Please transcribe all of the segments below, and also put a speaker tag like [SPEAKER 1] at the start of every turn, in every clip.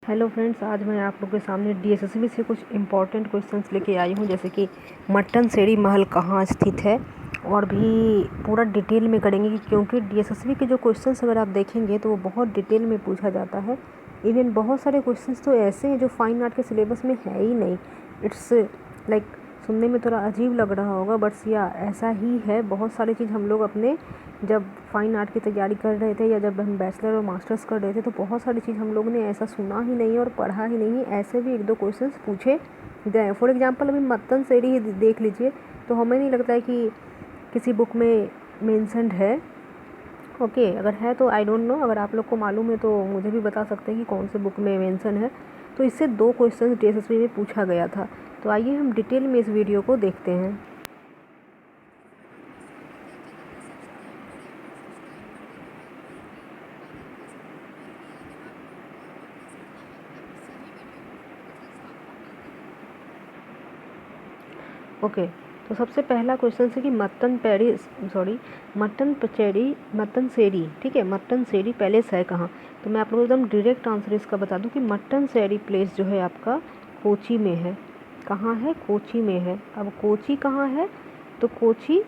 [SPEAKER 1] Hello friends, आज मैं आप लोग के सामने डीएसएसबी से कुछ इम्पॉर्टेंट क्वेश्चंस लेके आई हूँ। जैसे कि मट्टनसेरी महल कहाँ स्थित है, और भी पूरा डिटेल में करेंगे क्योंकि डीएसएसबी के जो क्वेश्चंस अगर आप देखेंगे तो वो बहुत डिटेल में पूछा जाता है। इवन बहुत सारे क्वेश्चंस तो ऐसे हैं जो फाइन आर्ट के सिलेबस में है ही नहीं। इट्स लाइक सुनने में थोड़ा अजीब लग रहा होगा, बट या ऐसा ही है। बहुत सारी चीज़ हम लोग अपने जब फाइन आर्ट की तैयारी कर रहे थे या जब हम बैचलर और मास्टर्स कर रहे थे तो बहुत सारी चीज़ हम लोग ने ऐसा सुना ही नहीं और पढ़ा ही नहीं। ऐसे भी एक दो क्वेश्चंस पूछे गए। फॉर एग्जांपल अभी मट्टनसेरी ही देख लीजिए, तो हमें नहीं लगता है कि किसी बुक में मेंशन्ड है। ओके, अगर है तो आई डोंट नो, अगर आप लोग को मालूम है तो मुझे भी बता सकते हैं कि कौन से बुक में मेंशन है। तो इससे दो क्वेश्चन डीएसएसबी में पूछा गया था। तो आइए हम डिटेल में इस वीडियो को देखते हैं। ओके, तो सबसे पहला क्वेश्चन है कि मट्टनसेरी, ठीक है, मट्टनसेरी पैलेस है कहाँ। तो मैं आप लोगों को एकदम डायरेक्ट आंसर इसका बता दूं कि मट्टनसेरी प्लेस जो है आपका कोची में है। कहाँ है? कोची में है। अब कोची कहाँ है? तो कोची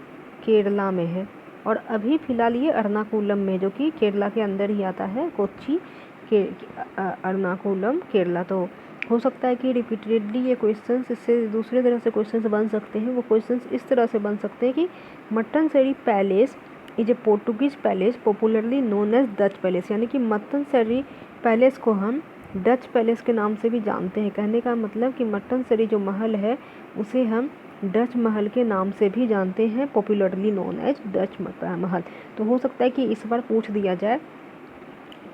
[SPEAKER 1] केरला में है, और अभी फ़िलहाल ये एर्नाकुलम में, जो कि केरला के अंदर ही आता है। कोची के एर्नाकुलम केरला। तो हो सकता है कि रिपीटेडली ये क्वेश्चंस इससे दूसरे तरह से क्वेश्चंस बन सकते हैं। वो क्वेश्चंस इस तरह से बन सकते हैं कि Mattancherry palace is a Portuguese palace popularly known as Dutch palace, यानी कि मट्टनसेरी पैलेस को हम डच पैलेस के नाम से भी जानते हैं। कहने का मतलब कि मट्टनसेरी जो महल है उसे हम डच महल के नाम से भी जानते हैं, पॉपुलरली नोन एज डच महल। तो हो सकता है कि इस बार पूछ दिया जाए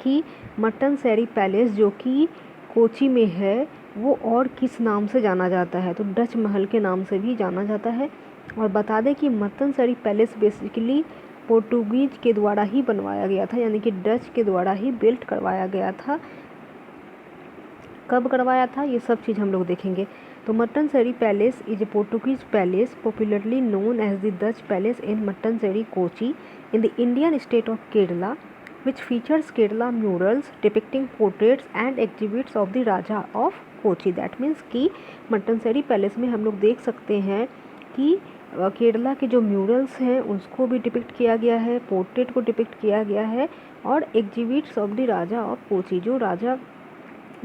[SPEAKER 1] कि मट्टनसेरी पैलेस जो कि कोची में है वो और किस नाम से जाना जाता है। तो डच महल के नाम से भी जाना जाता है। और बता दें कि मट्टनसेरी पैलेस बेसिकली पोर्टुगीज के द्वारा ही बनवाया गया था, यानी कि डच के द्वारा ही बिल्ट करवाया गया था। कब करवाया था ये सब चीज़ हम लोग देखेंगे। तो Mattancherry palace is a Portuguese palace popularly known as the Dutch palace in Mattancherry Kochi in the Indian state of Kerala, which features Kerala murals depicting portraits and exhibits of the Raja of Kochi। That means कि Mattancherry palace में हम लोग देख सकते हैं कि केरला के जो म्यूरल्स हैं उसको भी डिपिक्ट किया गया है, पोर्ट्रेट को डिपिक्ट किया गया है, और exhibits of the Raja of Kochi,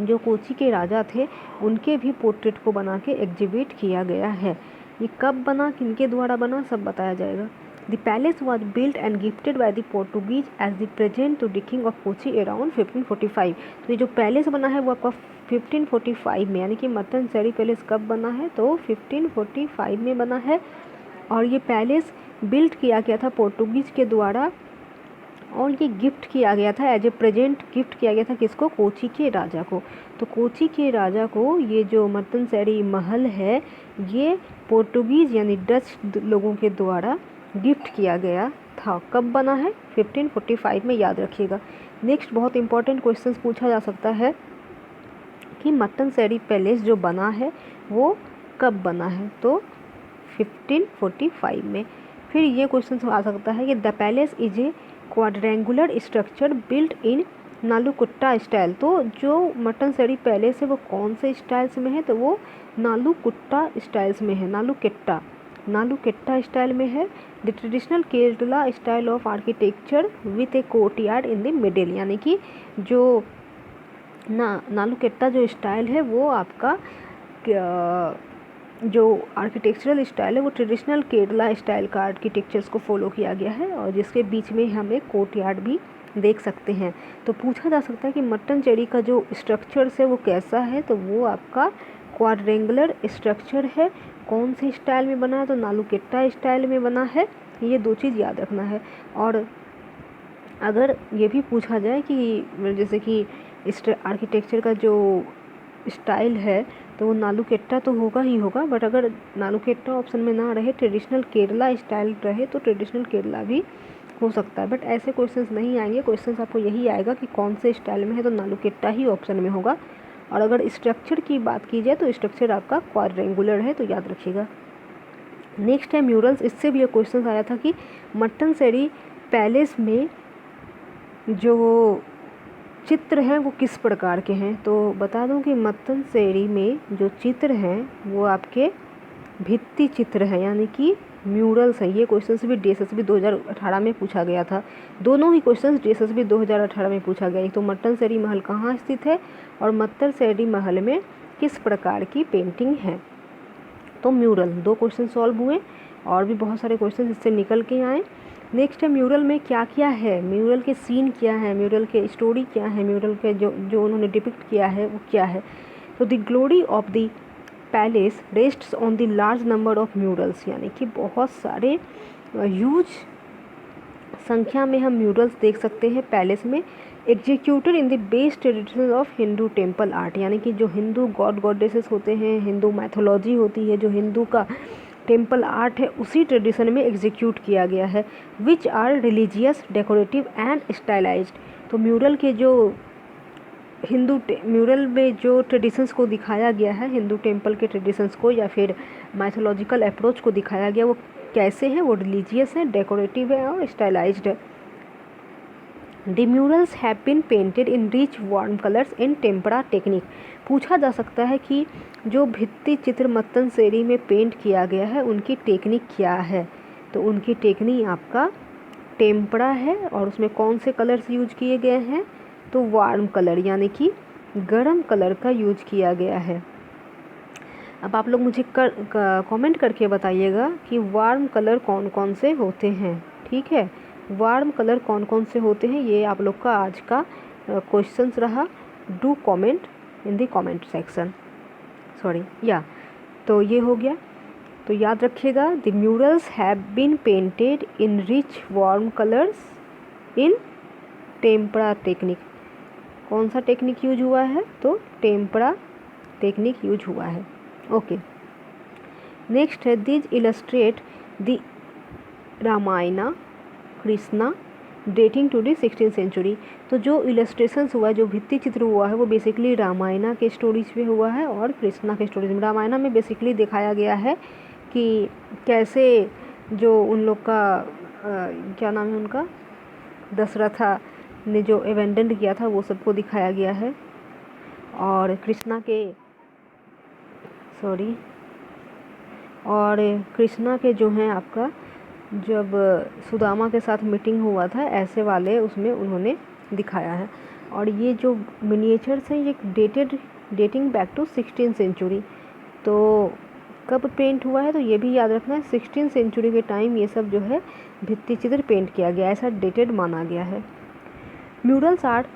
[SPEAKER 1] जो कोची के राजा थे उनके भी पोर्ट्रेट को बना के एग्जिबिट किया गया है। ये कब बना, किनके द्वारा बना, सब बताया जाएगा। The palace was built and gifted by the Portuguese as the present to the king of Kochi around 1545। तो ये जो पैलेस बना है वो आपका 1545 में, यानी कि मट्टनसेरी पैलेस कब बना है तो 1545 में बना है। और ये पैलेस बिल्ट किया गया था पोर्टुगीज के द्वारा, और ये गिफ्ट किया गया था, एज ए प्रेजेंट गिफ्ट किया गया था किसको? कोची के राजा को। तो कोची के राजा को ये जो मट्टनसेरी महल है ये पोर्टुगीज़ यानी डच लोगों के द्वारा गिफ्ट किया गया था। कब बना है? 1545 में, याद रखिएगा। नेक्स्ट बहुत इंपॉर्टेंट क्वेश्चंस पूछा जा सकता है कि मट्टनसेरी पैलेस जो बना है वो कब बना है, तो 1545 में। फिर ये क्वेश्चन आ सकता है कि the palace is a quadrangular structure built in Nalukettu style. तो जो मट्टनसेरी पैलेस है वो कौन से स्टाइल्स में है, तो वो नालुकुट्टा स्टाइल्स में है, नालुकेट्टा स्टाइल में है। The traditional Kerala style of architecture with A courtyard in the middle, यानी कि जो नालुकेट्टा जो स्टाइल है वो आपका जो आर्किटेक्चरल स्टाइल है वो ट्रेडिशनल केरला स्टाइल का आर्किटेक्चर्स को फॉलो किया गया है, और जिसके बीच में हम एक कोर्टयार्ड भी देख सकते हैं। तो पूछा जा सकता है कि मट्टनसेरी का जो स्ट्रक्चर्स है वो कैसा है, तो वो आपका क्वाड्रेंगुलर स्ट्रक्चर है। कौन से स्टाइल में बना है, तो नालुकेट्टा स्टाइल में बना है। ये दो चीज़ याद रखना है। और अगर ये भी पूछा जाए कि जैसे कि इस आर्किटेक्चर का जो स्टाइल है तो वो नालुकेट्टा तो होगा ही होगा, बट अगर नालुकेट्टा ऑप्शन में ना रहे, ट्रेडिशनल केरला स्टाइल रहे, तो ट्रेडिशनल केरला भी हो सकता है। बट ऐसे क्वेश्चंस नहीं आएंगे। क्वेश्चंस आपको यही आएगा कि कौन से स्टाइल में है, तो नालुकेट्टा ही ऑप्शन में होगा। और अगर स्ट्रक्चर की बात की जाए तो स्ट्रक्चर आपका क्वाड्रेंगुलर है, तो याद रखिएगा। नेक्स्ट है म्यूरल्स। इससे भी एक क्वेश्चन आया था कि मट्टनसेरी पैलेस में जो चित्र हैं वो किस प्रकार के हैं, तो बता दूं कि मत्तनसेरी में जो चित्र हैं वो आपके भित्ति चित्र हैं, यानी कि म्यूरल्स हैं। ये क्वेश्चंस भी DSSB 2018 में पूछा गया था। दोनों ही क्वेश्चंस DSSB 2018 में पूछा गया। तो मत्तनसेरी महल कहाँ स्थित है और मत्तनसेरी महल में किस प्रकार की पेंटिंग है। तो म्यूरल 2 क्वेश्चन सॉल्व हुए और भी बहुत सारे क्वेश्चन इससे निकल के आए। नेक्स्ट है म्यूरल में क्या क्या है, म्यूरल के सीन क्या है, म्यूरल के स्टोरी क्या है, म्यूरल के जो उन्होंने डिपिक्ट किया है वो क्या है। तो the glory of the palace rests on the large number of murals, यानी कि बहुत सारे ह्यूज संख्या में हम म्यूरल्स देख सकते हैं पैलेस में। Executed in the best tradition of Hindu temple art, यानी कि जो हिंदू गॉड गॉडेसेस होते हैं, हिंदू मैथोलॉजी होती है, जो हिंदू का टेम्पल आर्ट है, उसी ट्रेडिशन में एग्जीक्यूट किया गया है। Which are religious, decorative and stylized. तो म्यूरल के जो म्यूरल में जो ट्रेडिशंस को दिखाया गया है, हिंदू टेम्पल के ट्रेडिशंस को या फिर मैथोलॉजिकल अप्रोच को दिखाया गया, वो कैसे हैं, वो रिलीजियस है, डेकोरेटिव है और स्टाइलाइज्ड है। The murals have been painted in rich warm colours in tempera technique. पूछा जा सकता है कि जो भित्ति चित्र मत्तनसेरी में पेंट किया गया है उनकी टेक्निक क्या है। तो उनकी टेक्निक आपका टेम्परा है और उसमें कौन से कलर्स यूज किए गए हैं, तो वार्म कलर यानी कि गर्म कलर का यूज किया गया है। अब आप लोग मुझे कमेंट करके बताइएगा कि वार्म कलर कौन कौन से होते हैं। ठीक है, वार्म कलर कौन कौन से होते हैं, ये आप लोग का आज का क्वेश्चंस रहा। Do comment in the comment section. तो ये हो गया। तो याद रखिएगा, the murals have been painted in rich warm colours in tempera technique. कौन सा टेक्निक यूज हुआ है, तो टेम्परा टेक्निक यूज हुआ है। ओके, नेक्स्ट है these illustrate the Ramayana Krishna dating to the 16th century. तो जो इलस्ट्रेशंस हुआ है, जो भित्ति चित्र हुआ है, वो बेसिकली रामायणा के स्टोरीज पे हुआ है और कृष्णा के स्टोरीज में। रामायणा में बेसिकली दिखाया गया है कि कैसे जो उन लोग का क्या नाम है उनका, दशरथा ने जो एवेंडेंट किया था वो सबको दिखाया गया है। और कृष्णा के जो हैं आपका, जब सुदामा के साथ मीटिंग हुआ था, ऐसे वाले उसमें उन्होंने दिखाया है। और ये जो मिनिएचर्स हैं ये dating back to 16th century. तो कब पेंट हुआ है, तो ये भी याद रखना है 16th सेंचुरी के टाइम ये सब जो है भित्ति चित्र पेंट किया गया, ऐसा डेटेड माना गया है। म्यूरल्स आर्ट,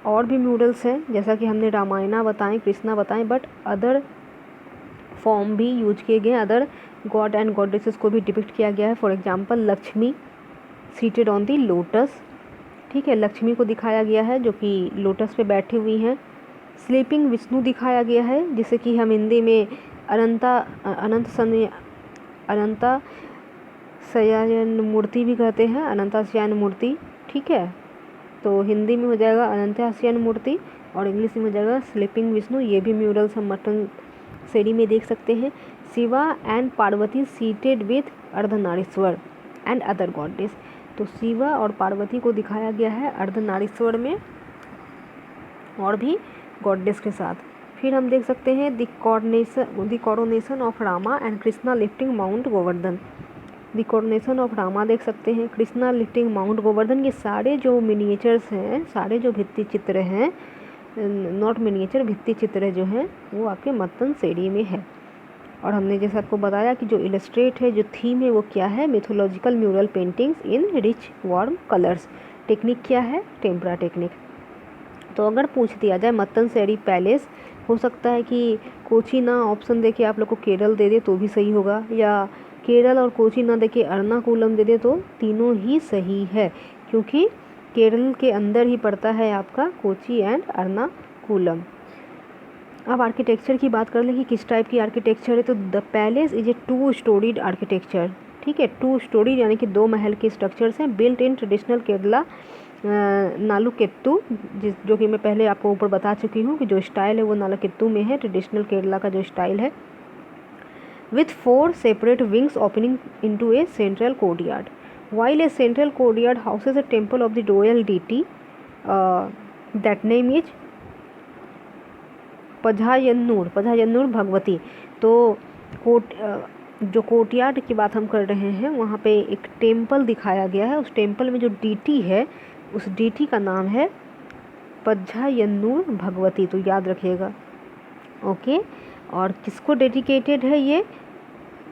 [SPEAKER 1] और भी म्यूरल्स हैं जैसा कि हमने रामायणा बताएं, कृष्णा बताएं, बट अदर फॉर्म भी यूज किए गए, अदर गॉड एंड गॉडेसेस को भी डिपिक्ट किया गया है। For example Lakshmi seated on the lotus. ठीक है, लक्ष्मी को दिखाया गया है जो कि लोटस पे बैठी हुई हैं। स्लीपिंग विष्णु दिखाया गया है, जिसे कि हम हिंदी में अनंता शयन मूर्ति भी कहते हैं, अनंता शयन मूर्ति। ठीक है, तो हिंदी में हो जाएगा अनंता शयन मूर्ति और इंग्लिश में हो जाएगा स्लीपिंग विष्णु। ये भी म्यूरल्स हम मत्तनसेरी में देख सकते हैं। Shiva and Parvati seated with Ardhanarishvara and other goddess. तो शिवा और पार्वती को दिखाया गया है अर्धनारीश्वर में और भी गॉडेस के साथ। फिर हम देख सकते हैं the coronation of Rama and Krishna lifting mount Govardhan. The coronation of Rama देख सकते हैं, कृष्णा लिफ्टिंग माउंट गोवर्धन। ये सारे जो मिनिएचर्स हैं, सारे जो भित्ति चित्र हैं, नॉट मिनिएचर, भित्ति चित्र जो हैं वो आपके मत्तनसेरी में है। और हमने जैसे आपको बताया कि जो इलस्ट्रेट है, जो थीम है वो क्या है, mythological mural paintings in rich warm colours. Technique क्या है, टेम्परा टेक्निक। तो अगर पूछ दिया जाए मत्तनसेरी पैलेस, हो सकता है कि कोची ना ऑप्शन दे के आप लोग को केरल दे दे तो भी सही होगा, या केरल और कोची ना दे के एर्नाकुलम दे दे तो तीनों ही सही है, क्योंकि केरल के अंदर ही पड़ता है आपका कोची एंड एर्नाकुलम। अब आर्किटेक्चर की बात कर लें कि किस टाइप की आर्किटेक्चर है, तो the palace is A 2 storeyed architecture. ठीक है, 2 स्टोरी यानी कि 2 महल के स्ट्रक्चर्स हैं, बिल्ट इन ट्रेडिशनल केरला नालुकेत्तू, जो कि मैं पहले आपको ऊपर बता चुकी हूँ कि जो स्टाइल है वो नालुकेत्तू में है, ट्रेडिशनल केरला का जो स्टाइल है। With 4 separate wings opening into A central courtyard, while a central courtyard houses a temple of the royal deity that name is Pazhayannur Bhagavati. तो जो कोर्टयार्ड की बात हम कर रहे हैं वहाँ पे एक टेम्पल दिखाया गया है। उस टेम्पल में जो डीटी है उस डीटी का नाम है पझायन्नूर भगवती, तो याद रखिएगा। ओके, और किसको डेडिकेटेड है ये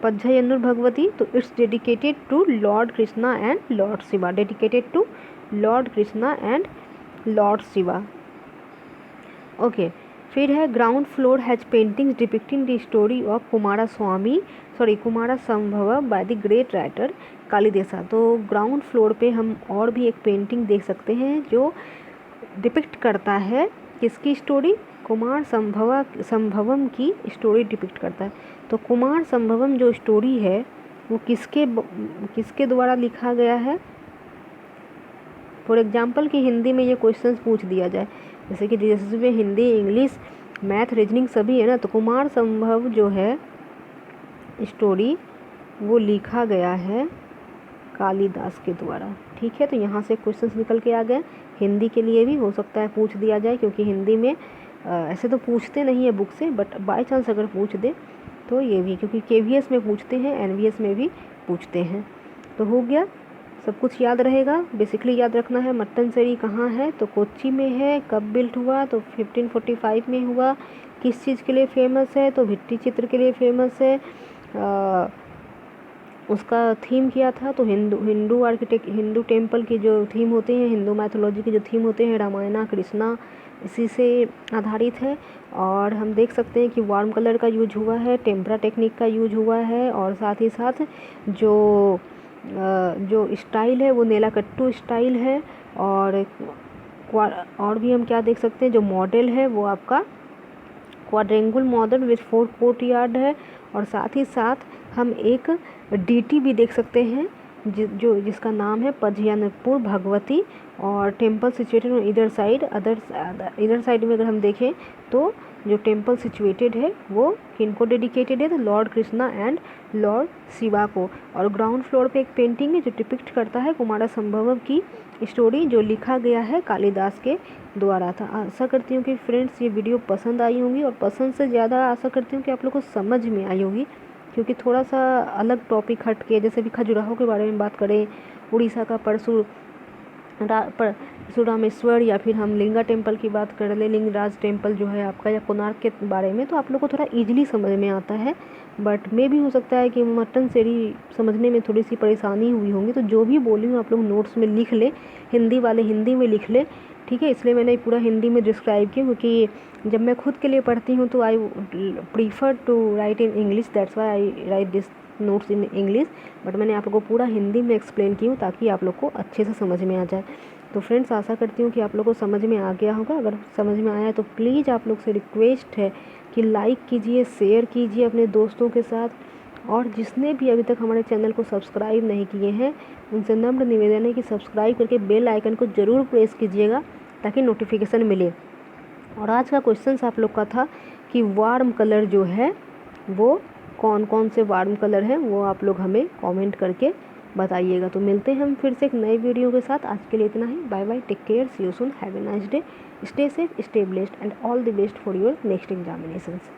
[SPEAKER 1] पझायन्नूर भगवती? तो it's dedicated to lord Krishna and lord Shiva, dedicated to lord Krishna and lord Shiva. Okay, फिर है ground floor has paintings depicting the story of Kumara Sambhava by the great writer Kalidasa. तो ग्राउंड फ्लोर पे हम और भी एक पेंटिंग देख सकते हैं जो डिपिक्ट करता है किसकी स्टोरी? कुमार संभवम की स्टोरी डिपिक्ट करता है। तो कुमार संभवम जो स्टोरी है वो किसके द्वारा लिखा गया है? फॉर एग्जाम्पल कि हिंदी में ये क्वेश्चंस पूछ दिया जाए, जैसे कि जैसे में हिंदी, इंग्लिश, मैथ, रीजनिंग सभी है ना, तो कुमार संभव जो है स्टोरी वो लिखा गया है कालिदास के द्वारा। ठीक है, तो यहाँ से क्वेश्चंस निकल के आ गए। हिंदी के लिए भी हो सकता है पूछ दिया जाए, क्योंकि हिंदी में ऐसे तो पूछते नहीं है बुक से, बट बाय चांस अगर पूछ दे तो ये भी, क्योंकि KVS में पूछते हैं, NVS में भी पूछते हैं। तो हो गया, सब कुछ याद रहेगा। बेसिकली याद रखना है मट्टनचेरी कहाँ है, तो कोच्चि में है। कब बिल्ट हुआ, तो 1545 में हुआ। किस चीज़ के लिए फेमस है, तो भित्ति चित्र के लिए फेमस है। उसका थीम क्या था, तो हिंदू टेम्पल की जो थीम होते हैं, हिंदू मैथोलॉजी के जो थीम होते हैं, रामायणा, कृष्णा, इसी से आधारित है। और हम देख सकते हैं कि वार्म कलर का यूज हुआ है, टेम्परा टेक्निक का यूज हुआ है, और साथ ही साथ जो स्टाइल है वो नेलाकट्टू स्टाइल है। और भी हम क्या देख सकते हैं, जो मॉडल है वो आपका क्वाड्रेंगुल मॉडल विथ 4 कोर्टयार्ड है। और साथ ही साथ हम एक डीटी भी देख सकते हैं जिसका नाम है पझायन्नूर भगवती, और टेम्पल सिचुएटेड ऑन इधर साइड में अगर हम देखें तो जो टेम्पल सिचुएटेड है वो किनको डेडिकेटेड है, तो Lord Krishna and lord Shiva को। और ग्राउंड फ्लोर पे एक पेंटिंग है जो डिपिक्ट करता है कुमार संभवम की स्टोरी, जो लिखा गया है कालिदास के द्वारा था। आशा करती हूँ कि फ्रेंड्स ये वीडियो पसंद आई होंगी, और पसंद से ज़्यादा आशा करती हूँ कि आप लोग को समझ में आई होगी, क्योंकि थोड़ा सा अलग टॉपिक हट के, जैसे भी खजुराहो के बारे में बात करें, उड़ीसा का परशुरामेश्वर, या फिर हम लिंगा टेम्पल की बात कर ले, लिंगराज टेम्पल जो है आपका, या कोणार्क के बारे में, तो आप लोग को थोड़ा ईजिली समझ में आता है। बट मे भी हो सकता है कि मट्टनचेरी समझने में थोड़ी सी परेशानी हुई होंगी, तो जो भी बोली हूँ आप लोग नोट्स में लिख ले, हिंदी वाले हिंदी में लिख ले। ठीक है, इसलिए मैंने पूरा हिंदी में डिस्क्राइब किया, क्योंकि जब मैं खुद के लिए पढ़ती हूँ तो I prefer to write in English, that's why I write this notes in English. But मैंने आप लोगों को पूरा हिंदी में एक्सप्लेन की हूँ ताकि आप लोग को अच्छे से समझ में आ जाए। तो फ्रेंड्स, आशा करती हूँ कि आप लोग को समझ में आ गया होगा। अगर समझ में आया तो प्लीज़ आप लोग से रिक्वेस्ट है कि लाइक कीजिए, शेयर कीजिए अपने दोस्तों के साथ, और जिसने भी अभी तक हमारे चैनल को सब्सक्राइब नहीं किए हैं उनसे नम्र निवेदन है कि सब्सक्राइब करके बेल आइकन को ज़रूर प्रेस कीजिएगा ताकि नोटिफिकेशन मिले। और आज का क्वेश्चन आप लोग का था कि वार्म कलर जो है वो कौन कौन से वार्म कलर हैं, वो आप लोग हमें कमेंट करके बताइएगा। तो मिलते हैं हम फिर से एक नई वीडियो के साथ। आज के लिए इतना ही। Bye bye, take care, see you soon, have a nice day, stay safe, stay blessed and all the best for your next examinations.